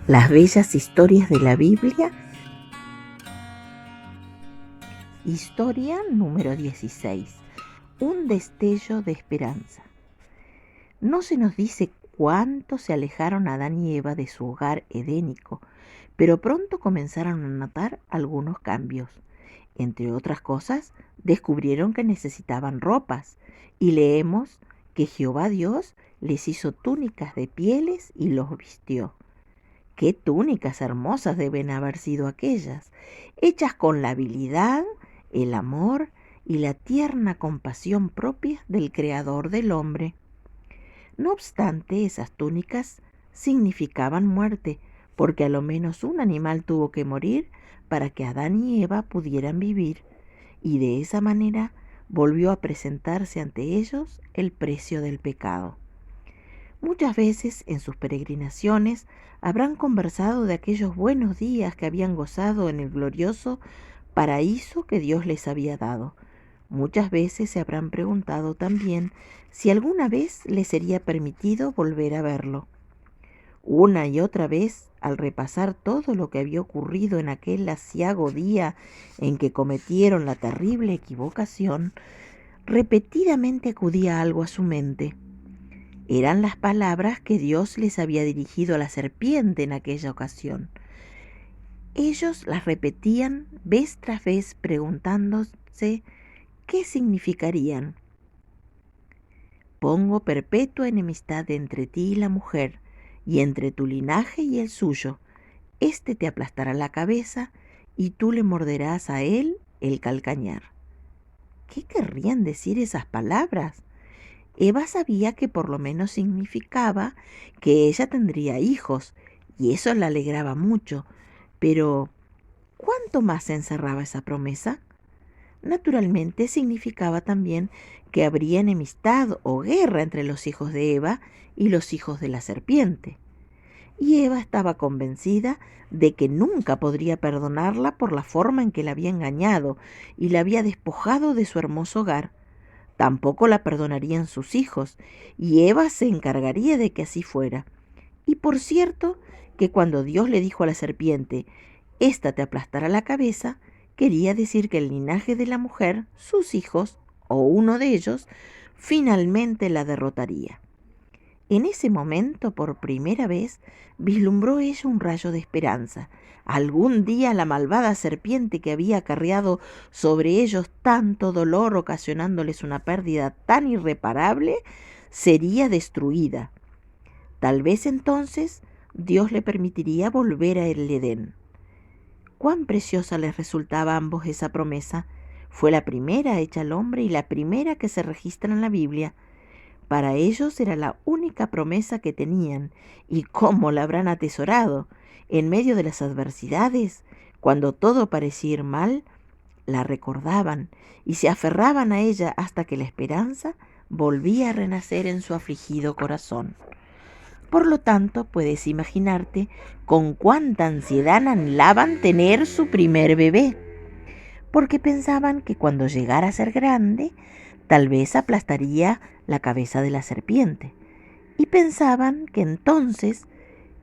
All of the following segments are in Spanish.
Las bellas historias de la Biblia. Historia número 16. Un destello de esperanza. No se nos dice cuánto se alejaron Adán y Eva de su hogar edénico, pero pronto comenzaron a notar algunos cambios. Entre otras cosas, descubrieron que necesitaban ropas, y leemos que Jehová Dios les hizo túnicas de pieles y los vistió. Qué túnicas hermosas deben haber sido aquellas, hechas con la habilidad, el amor y la tierna compasión propias del Creador del hombre. No obstante, esas túnicas significaban muerte, porque a lo menos un animal tuvo que morir para que Adán y Eva pudieran vivir, y de esa manera volvió a presentarse ante ellos el precio del pecado. Muchas veces en sus peregrinaciones habrán conversado de aquellos buenos días que habían gozado en el glorioso paraíso que Dios les había dado. Muchas veces se habrán preguntado también si alguna vez les sería permitido volver a verlo. Una y otra vez, al repasar todo lo que había ocurrido en aquel aciago día en que cometieron la terrible equivocación, repetidamente acudía algo a su mente. Eran las palabras que Dios les había dirigido a la serpiente en aquella ocasión. Ellos las repetían vez tras vez preguntándose qué significarían. Pongo perpetua enemistad entre ti y la mujer, y entre tu linaje y el suyo. Éste te aplastará la cabeza, y tú le morderás a él el calcañar. ¿Qué querrían decir esas palabras? Eva sabía que por lo menos significaba que ella tendría hijos, y eso la alegraba mucho. Pero, ¿cuánto más encerraba esa promesa? Naturalmente significaba también que habría enemistad o guerra entre los hijos de Eva y los hijos de la serpiente. Y Eva estaba convencida de que nunca podría perdonarla por la forma en que la había engañado y la había despojado de su hermoso hogar. Tampoco la perdonarían sus hijos, y Eva se encargaría de que así fuera. Y por cierto, que cuando Dios le dijo a la serpiente, «Esta te aplastará la cabeza», quería decir que el linaje de la mujer, sus hijos, o uno de ellos, finalmente la derrotaría. En ese momento, por primera vez, vislumbró ella un rayo de esperanza. Algún día la malvada serpiente que había acarreado sobre ellos tanto dolor, ocasionándoles una pérdida tan irreparable, sería destruida. Tal vez entonces Dios le permitiría volver a el Edén. Cuán preciosa les resultaba a ambos esa promesa. Fue la primera hecha al hombre y la primera que se registra en la Biblia. Para ellos era la única promesa que tenían, y cómo la habrán atesorado. En medio de las adversidades, cuando todo parecía ir mal, la recordaban y se aferraban a ella hasta que la esperanza volvía a renacer en su afligido corazón. Por lo tanto, puedes imaginarte con cuánta ansiedad anhelaban tener su primer bebé, porque pensaban que cuando llegara a ser grande, tal vez aplastaría la cabeza de la serpiente, y pensaban que entonces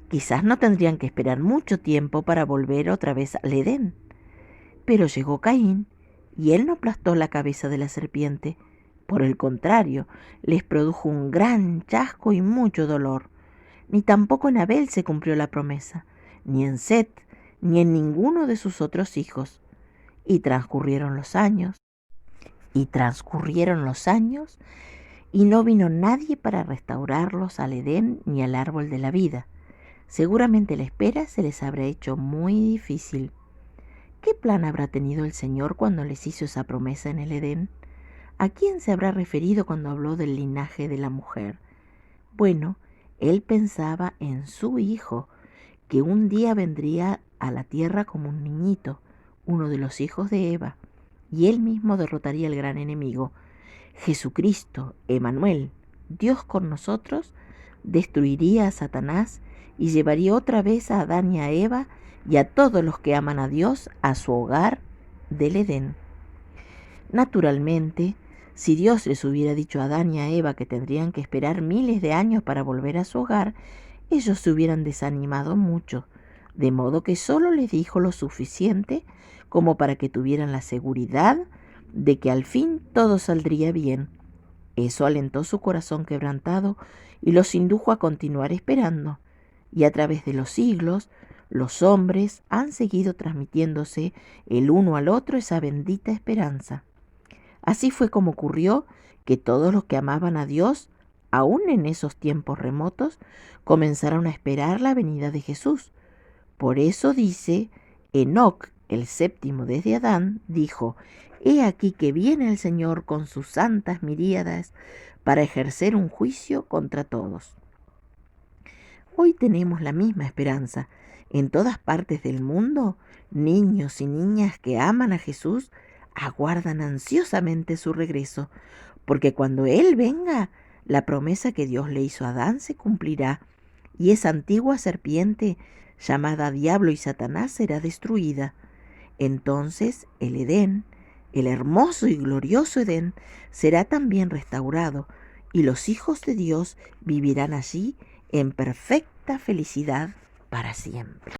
quizás no tendrían que esperar mucho tiempo para volver otra vez al Edén. Pero llegó Caín, y él no aplastó la cabeza de la serpiente. Por el contrario, les produjo un gran chasco y mucho dolor. Ni tampoco en Abel se cumplió la promesa, ni en Set, ni en ninguno de sus otros hijos. Y transcurrieron los años, y no vino nadie para restaurarlos al Edén ni al árbol de la vida. Seguramente la espera se les habrá hecho muy difícil. ¿Qué plan habrá tenido el Señor cuando les hizo esa promesa en el Edén? ¿A quién se habrá referido cuando habló del linaje de la mujer? Bueno, él pensaba en su hijo, que un día vendría a la tierra como un niñito, uno de los hijos de Eva, y él mismo derrotaría al gran enemigo. Jesucristo, Emmanuel, Dios con nosotros, destruiría a Satanás y llevaría otra vez a Adán y a Eva y a todos los que aman a Dios a su hogar del Edén. Naturalmente, si Dios les hubiera dicho a Adán y a Eva que tendrían que esperar miles de años para volver a su hogar, ellos se hubieran desanimado mucho. de modo que solo les dijo lo suficiente como para que tuvieran la seguridad de que al fin todo saldría bien. Eso alentó su corazón quebrantado y los indujo a continuar esperando, y a través de los siglos los hombres han seguido transmitiéndose el uno al otro esa bendita esperanza. Así fue como ocurrió que todos los que amaban a Dios, aún en esos tiempos remotos, comenzaron a esperar la venida de Jesús. Por eso dice Enoc, el séptimo desde Adán, dijo: «He aquí que viene el Señor con sus santas miríadas para ejercer un juicio contra todos». Hoy tenemos la misma esperanza. En todas partes del mundo, niños y niñas que aman a Jesús aguardan ansiosamente su regreso, porque cuando Él venga, la promesa que Dios le hizo a Adán se cumplirá, y esa antigua serpiente, llamada Diablo y Satanás, será destruida. Entonces el Edén, el hermoso y glorioso Edén, será también restaurado, y los hijos de Dios vivirán allí en perfecta felicidad para siempre.